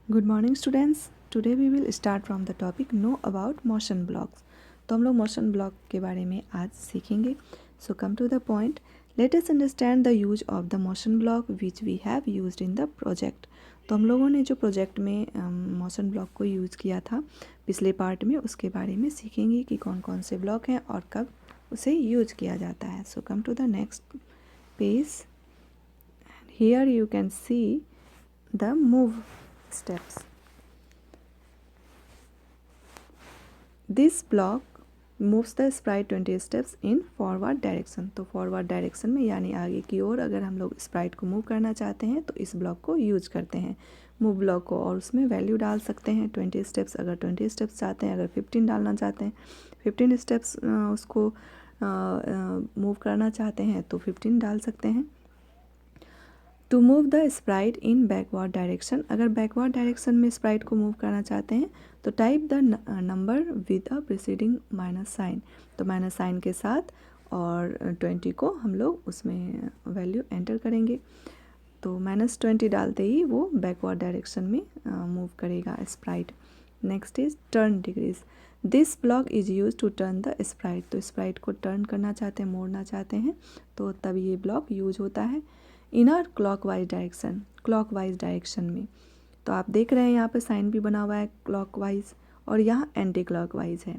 Good morning students. Today we will start from the topic know about motion blocks. तो हम लोग motion block के बारे में आज सीखेंगे। So come to the point, let us understand the use of the motion block which we have used in the project. तो हम लोगों ने जो प्रोजेक्ट में मोशन ब्लॉक को यूज़ किया था पिछले पार्ट में, उसके बारे में सीखेंगे कि कौन कौन से ब्लॉक हैं और कब उसे यूज किया जाता है। So come to the next page. Here you can see the move steps. This block moves the sprite 20 steps in forward direction. तो forward direction में यानी आगे की ओर अगर हम लोग स्प्राइट को मूव करना चाहते हैं तो इस ब्लॉक को यूज करते हैं, मूव ब्लॉक को, और उसमें वैल्यू डाल सकते हैं 20 स्टेप्स। अगर 20 स्टेप्स चाहते हैं, अगर 15 डालना चाहते हैं, 15 स्टेप्स उसको मूव करना चाहते हैं तो 15 डाल सकते हैं। To move the sprite in backward direction, अगर बैकवर्ड डायरेक्शन में स्प्राइट को मूव करना चाहते हैं तो type the number with a preceding minus sign. तो माइनस साइन के साथ और 20 को हम लोग उसमें वैल्यू एंटर करेंगे। तो -20 डालते ही वो बैकवर्ड डायरेक्शन में मूव करेगा sprite. Next is turn degrees. This block is use to turn the sprite. तो स्प्राइट को टर्न करना चाहते हैं, मोड़ना चाहते हैं, तो तब ये ब्लॉक यूज होता है। Inner clockwise direction, clockwise direction में तो आप देख रहे हैं यहाँ पे साइन भी बना हुआ है क्लॉकवाइज और यहाँ एंटी क्लॉकवाइज है।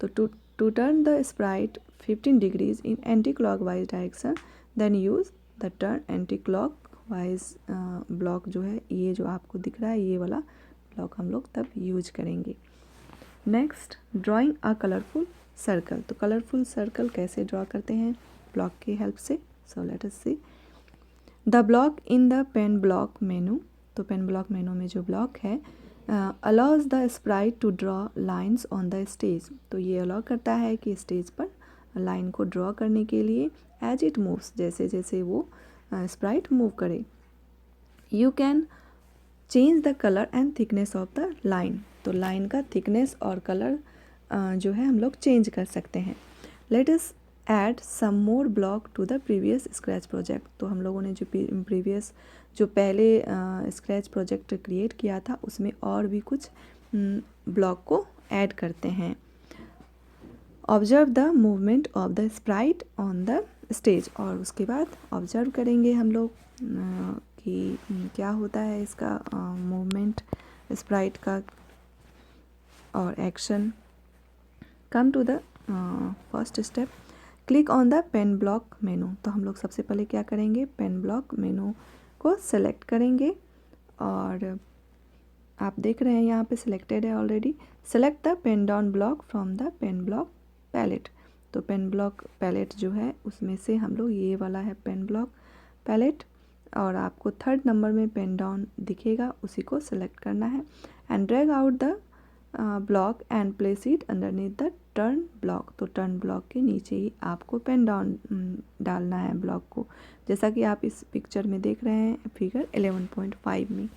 तो to turn the sprite 15 degrees in anti clockwise direction then use the turn anti clockwise block जो है, ये जो आपको दिख रहा है ये वाला ब्लॉक हम लोग तब यूज करेंगे। Next, drawing a colourful circle. तो कलरफुल सर्कल कैसे ड्रॉ करते हैं ब्लॉक की हेल्प से। So let us see the block in the pen block menu. तो पेन ब्लॉक मेनू में जो ब्लॉक है allows the sprite to draw lines on the stage. तो ये अलाउ करता है कि स्टेज पर लाइन को ड्रॉ करने के लिए एज इट मूव्स, जैसे जैसे वो स्प्राइट मूव करे। You can change the colour and thickness of the line. तो लाइन का थिकनेस और कलर जो है हम लोग चेंज कर सकते हैं। Let us add some more block to the previous Scratch project. तो हम लोगों ने जो पहले स्क्रैच प्रोजेक्ट क्रिएट किया था उसमें और भी कुछ ब्लॉक को ऐड करते हैं। Observe the movement of the Sprite on the stage. और उसके बाद ऑब्जर्व करेंगे हम लोग कि क्या होता है इसका मूवमेंट स्प्राइट का और action. Come to the first step, click on the pen block menu. तो हम लोग सबसे पहले क्या करेंगे, पेन ब्लॉक मेनू को सेलेक्ट करेंगे और आप देख रहे हैं यहाँ पे सिलेक्टेड है already. Select the pen down block from the pen block palette. तो पेन ब्लॉक पैलेट जो है उसमें से हम लोग, ये वाला है पेन ब्लॉक पैलेट, और आपको 3rd नंबर में पेन डाउन दिखेगा, उसी को सेलेक्ट करना है and drag out the block and place it underneath the turn block. तो टर्न ब्लॉक के नीचे ही आपको पेन डाउन डालना है ब्लॉक को, जैसा कि आप इस पिक्चर में देख रहे हैं फिगर 11.5 में।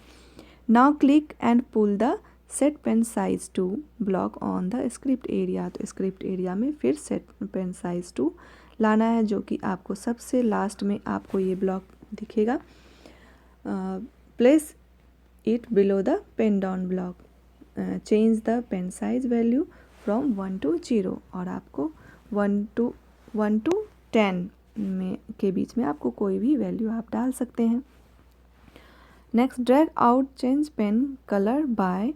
Now click and pull the set pen size to block on the script area. तो स्क्रिप्ट एरिया में फिर सेट पेन साइज टू लाना है, जो कि आपको सबसे लास्ट में आपको ये ब्लॉक दिखेगा। Place it below the pen down block, change the pen size value from 1 to 0, और आपको 1 to 10 में के बीच में आपको कोई भी वैल्यू आप डाल सकते हैं। Next, drag out change pen colour by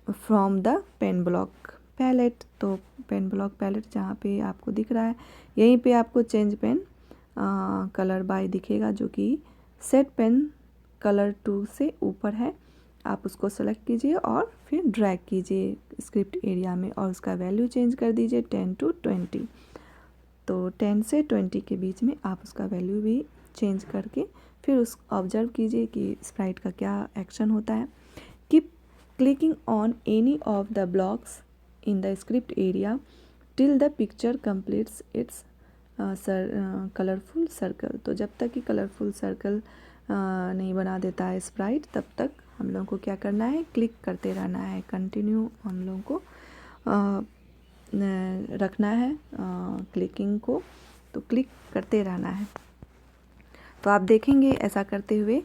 from the pen block palette. तो पेन ब्लॉक पैलेट जहाँ पे आपको दिख रहा है यहीं पे आपको चेंज पेन कलर बाय दिखेगा, जो कि सेट पेन कलर 2 से ऊपर है। आप उसको सेलेक्ट कीजिए और फिर ड्रैग कीजिए स्क्रिप्ट एरिया में और उसका वैल्यू चेंज कर दीजिए 10 to 20। तो 10 से 20 के बीच में आप उसका वैल्यू भी चेंज करके फिर उस ऑब्जर्व कीजिए कि स्प्राइट का क्या एक्शन होता है। Keep clicking on any of the blocks in the script area till the picture completes it's colourful circle. तो जब तक कि कलरफुल सर्कल नहीं बना देता है स्प्राइट, तब तक हम लोगों को क्या करना है, क्लिक करते रहना है, कंटिन्यू हम लोगों को रखना है क्लिकिंग को, तो क्लिक करते रहना है। तो आप देखेंगे ऐसा करते हुए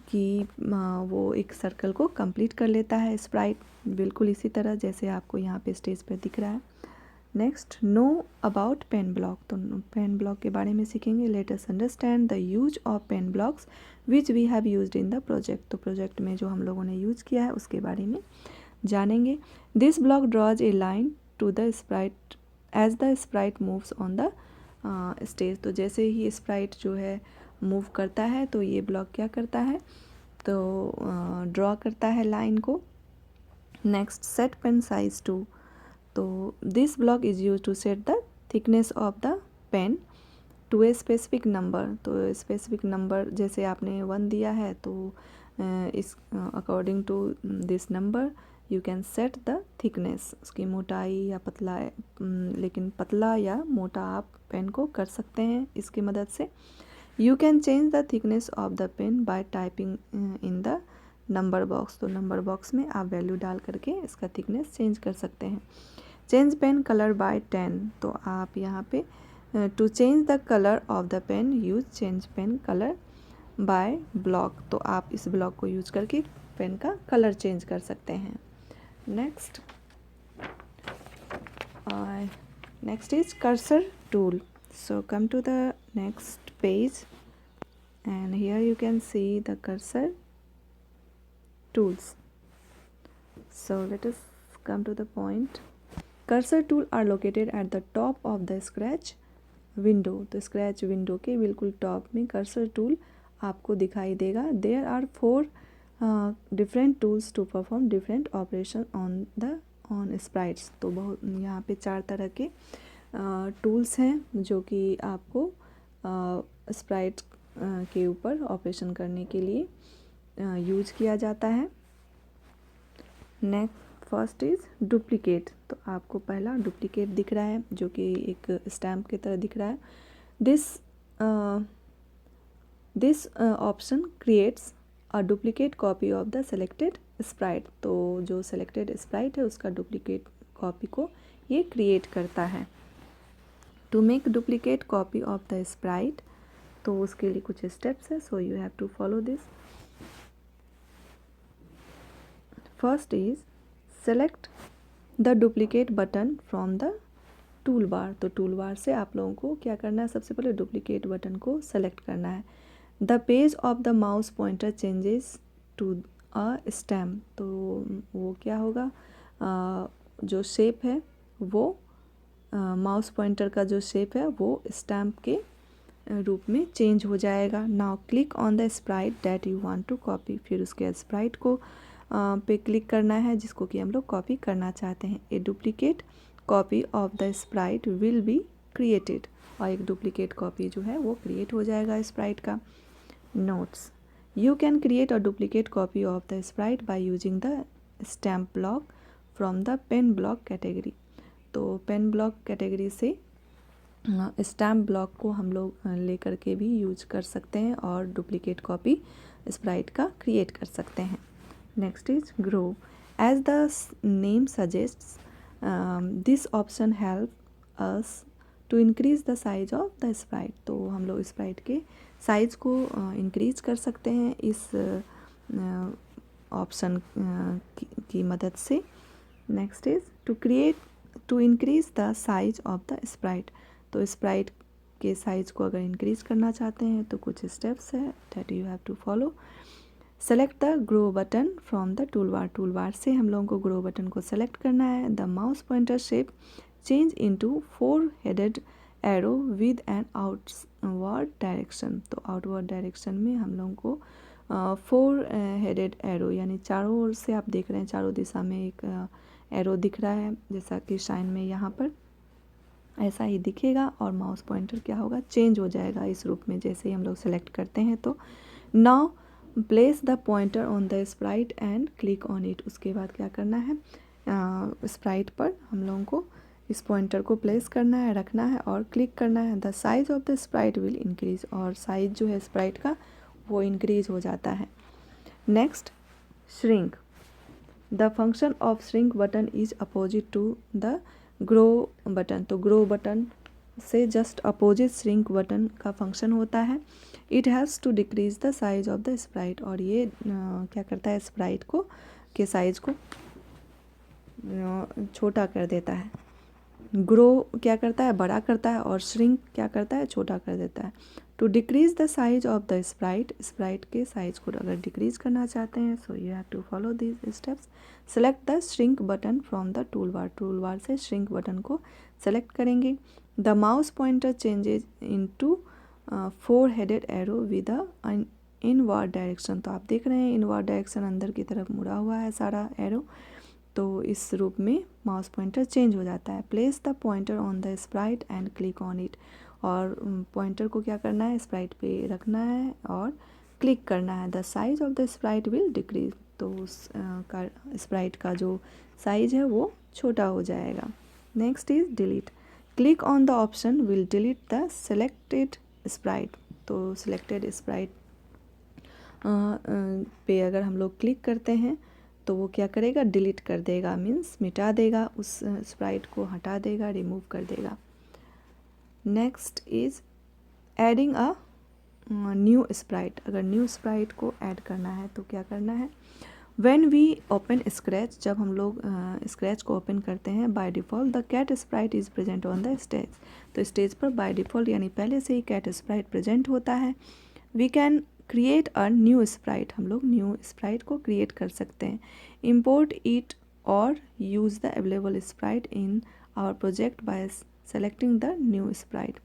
कि वो एक सर्कल को कंप्लीट कर लेता है स्प्राइट, बिल्कुल इसी तरह जैसे आपको यहाँ पे स्टेज पर दिख रहा है। Next, know about pen block, तो पेन ब्लॉक के बारे में सीखेंगे। Let us understand the use of pen blocks which we have used in the project, तो प्रोजेक्ट में जो हम लोगों ने यूज़ किया है उसके बारे में जानेंगे। This block draws a line to the sprite as the sprite moves on the stage, तो जैसे ही स्प्राइट जो है मूव करता है तो ये ब्लॉक क्या करता है, तो ड्रॉ करता है लाइन को। Next, set pen size to, तो this block is use to set the thickness of the pen to a specific number, तो स्पेसिफिक नंबर जैसे आपने 1 दिया है तो इस according to this number you can set the thickness, उसकी मोटाई या पतला, लेकिन पतला या मोटा आप पेन को कर सकते हैं इसकी मदद से। You can change the thickness of the pen by typing in the number box, तो नंबर बॉक्स में आप वैल्यू डाल करके इसका थिकनेस चेंज कर सकते हैं। चेंज पेन कलर बाय 10, तो आप यहाँ पे to change the colour of the pen use change pen colour by block, तो आप इस ब्लॉक को यूज करके पेन का कलर चेंज कर सकते हैं। Next is cursor tool, so come to the next page and here you can see the cursor tools. So let us come to the point. Cursor tool are located at the top of the scratch window, तो scratch window के बिल्कुल top में cursor tool आपको दिखाई देगा। There are 4 different tools to perform different operation on sprites, तो बहुत यहाँ पे 4 तरह के टूल्स हैं जो कि आपको स्प्राइट के ऊपर ऑपरेशन करने के लिए यूज किया जाता है। नेक्स्ट, फर्स्ट इज़ डुप्लीकेट, तो आपको पहला डुप्लीकेट दिख रहा है जो कि एक स्टैम्प की तरह दिख रहा है। This option creates a duplicate copy of the selected Sprite, तो जो सेलेक्टेड स्प्राइट है उसका डुप्लीकेट कॉपी को ये क्रिएट करता है। To make duplicate copy of the sprite, तो उसके लिए कुछ स्टेप्स है, so you have to follow this. First is select the duplicate button from the tool bar, तो टूल बार से आप लोगों को क्या करना है, सबसे पहले डुप्लीकेट बटन को सेलेक्ट करना है। The page of the mouse pointer changes to a stamp, तो वो क्या होगा, जो शेप है वो माउस पॉइंटर का जो शेप है वो स्टैम्प के रूप में चेंज हो जाएगा। Now click on the sprite that you want to copy, फिर उसके स्प्राइट को पे क्लिक करना है जिसको कि हम लोग कॉपी करना चाहते हैं। A duplicate copy of the sprite will be created, और एक डुप्लीकेट कॉपी जो है वो क्रिएट हो जाएगा स्प्राइट का। Notes, you can create a duplicate copy of the sprite by using the stamp block from the pen block category, तो pen block category से स्टैम्प ब्लॉक को हम लोग लेकर के भी यूज कर सकते हैं और डुप्लीकेट कॉपी स्प्राइट का क्रिएट कर सकते हैं। Next is grow, as the name suggests this option help us to increase the size of the sprite, तो हम लोग स्प्राइट के साइज को इंक्रीज कर सकते हैं इस ऑप्शन की मदद से। Next is to increase the size of the sprite, तो स्प्राइट के साइज़ को अगर इंक्रीज़ करना चाहते हैं तो कुछ स्टेप्स है that you have to follow. Select the grow button from the tool bar से हम लोगों को ग्रो बटन को सेलेक्ट करना है। The mouse pointer shape change into 4 headed arrow with an outward direction, तो आउटवर्ड डायरेक्शन में हम लोगों को 4 हेडेड एरो, यानी चारों ओर से आप देख रहे हैं चारों दिशा में एक एरो दिख रहा है, जैसा कि शाइन में यहाँ पर ऐसा ही दिखेगा, और माउस पॉइंटर क्या होगा, चेंज हो जाएगा इस रूप में जैसे ही हम लोग सेलेक्ट करते हैं। तो now place the pointer on the Sprite and click on it, उसके बाद क्या करना है, स्प्राइट पर हम लोगों को इस पॉइंटर को प्लेस करना है, रखना है और क्लिक करना है। The size of the sprite will increase, और साइज जो है स्प्राइट का वो इंक्रीज हो जाता है। Next, shrink, the function of shrink button is opposite to the grow button, तो ग्रो बटन से जस्ट अपोजिट श्रिंक बटन का फंक्शन होता है। It has to decrease the size of the sprite, और ये क्या करता है, स्प्राइट को के साइज को छोटा कर देता है। ग्रो क्या करता है, बड़ा करता है, और श्रिंक क्या करता है, छोटा कर देता है। To decrease the size of the sprite, sprite के साइज को अगर डिक्रीज करना चाहते हैं, so you have to follow these steps. Select the shrink button from the tool bar, tool bar से श्रिंक बटन को सेलेक्ट करेंगे। The mouse pointer changes into 4 headed arrow with a inward direction, तो आप देख रहे हैं inward direction अंदर की तरफ मुड़ा हुआ है सारा एरो, तो इस रूप में माउस पॉइंटर चेंज हो जाता है। Place the pointer on the Sprite and click on it, और पॉइंटर को क्या करना है, स्प्राइट पे रखना है और क्लिक करना है। The size of the sprite will decrease, तो उस स्प्राइट का जो साइज है वो छोटा हो जाएगा। Next is delete, click on the option will delete the selected Sprite, तो सिलेक्टेड स्प्राइट पे अगर हम लोग क्लिक करते हैं तो वो क्या करेगा, डिलीट कर देगा, मीन्स मिटा देगा, उस स्प्राइट को हटा देगा, रिमूव कर देगा। Next is adding a new Sprite, अगर न्यू स्प्राइट को ऐड करना है तो क्या करना है, व्हेन वी ओपन स्क्रैच, जब हम लोग स्क्रैच को ओपन करते हैं, by default the cat sprite is present on the stage, तो स्टेज पर बाय डिफ़ॉल्ट यानी पहले से ही कैट स्प्राइट प्रेजेंट होता है। We can create a new sprite, हम लोग न्यू स्प्राइट को क्रिएट कर सकते हैं। इम्पोर्ट इट और use the available sprite in our project by selecting the new sprite,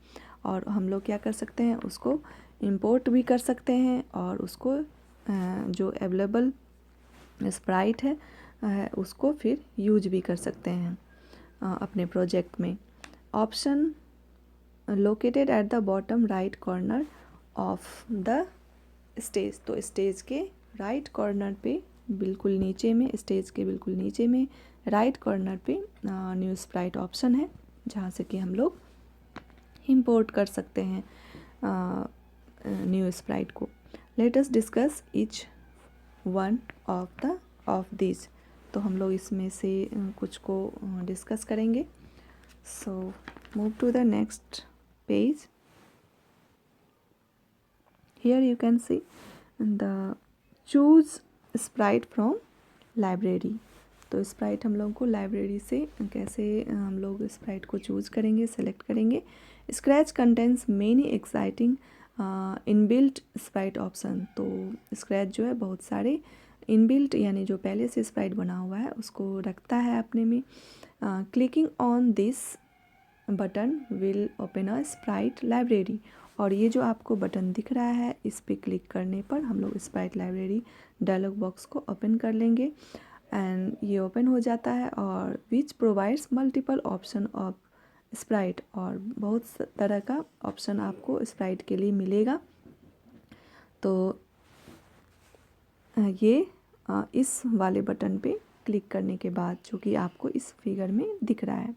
और हम लोग क्या कर सकते हैं, उसको इम्पोर्ट भी कर सकते हैं और उसको जो अवेलेबल स्प्राइट है उसको फिर यूज भी कर सकते हैं अपने प्रोजेक्ट में। Option located at the bottom right corner of the stage, तो स्टेज के राइट कॉर्नर पे बिल्कुल नीचे में, स्टेज के बिल्कुल नीचे में राइट कॉर्नर पे न्यू स्प्राइट ऑप्शन है, जहाँ से कि हम लोग इंपोर्ट कर सकते हैं न्यू स्प्राइट को। Let us discuss each one of this, तो हम लोग इसमें से कुछ को डिस्कस करेंगे। So move to the next page. Here you can see the choose sprite from library, तो स्प्राइट हम लोग को लाइब्रेरी से कैसे हम लोग स्प्राइट को चूज़ करेंगे, सेलेक्ट करेंगे। Scratch contents many exciting inbuilt Sprite option, तो स्क्रैच जो है बहुत सारे इनबिल्ट यानी जो पहले से स्प्राइट बना हुआ है उसको रखता है अपने में। Clicking on this button will open a Sprite library, और ये जो आपको बटन दिख रहा है इस पर क्लिक करने पर हम लोग स्प्राइट लाइब्रेरी डायलॉग बॉक्स को ओपन कर लेंगे, एंड ये ओपन हो जाता है, और which provides multiple option of Sprite, और बहुत तरह का ऑप्शन आपको स्प्राइट के लिए मिलेगा। तो ये इस वाले बटन पे क्लिक करने के बाद जो कि आपको इस फिगर में दिख रहा है।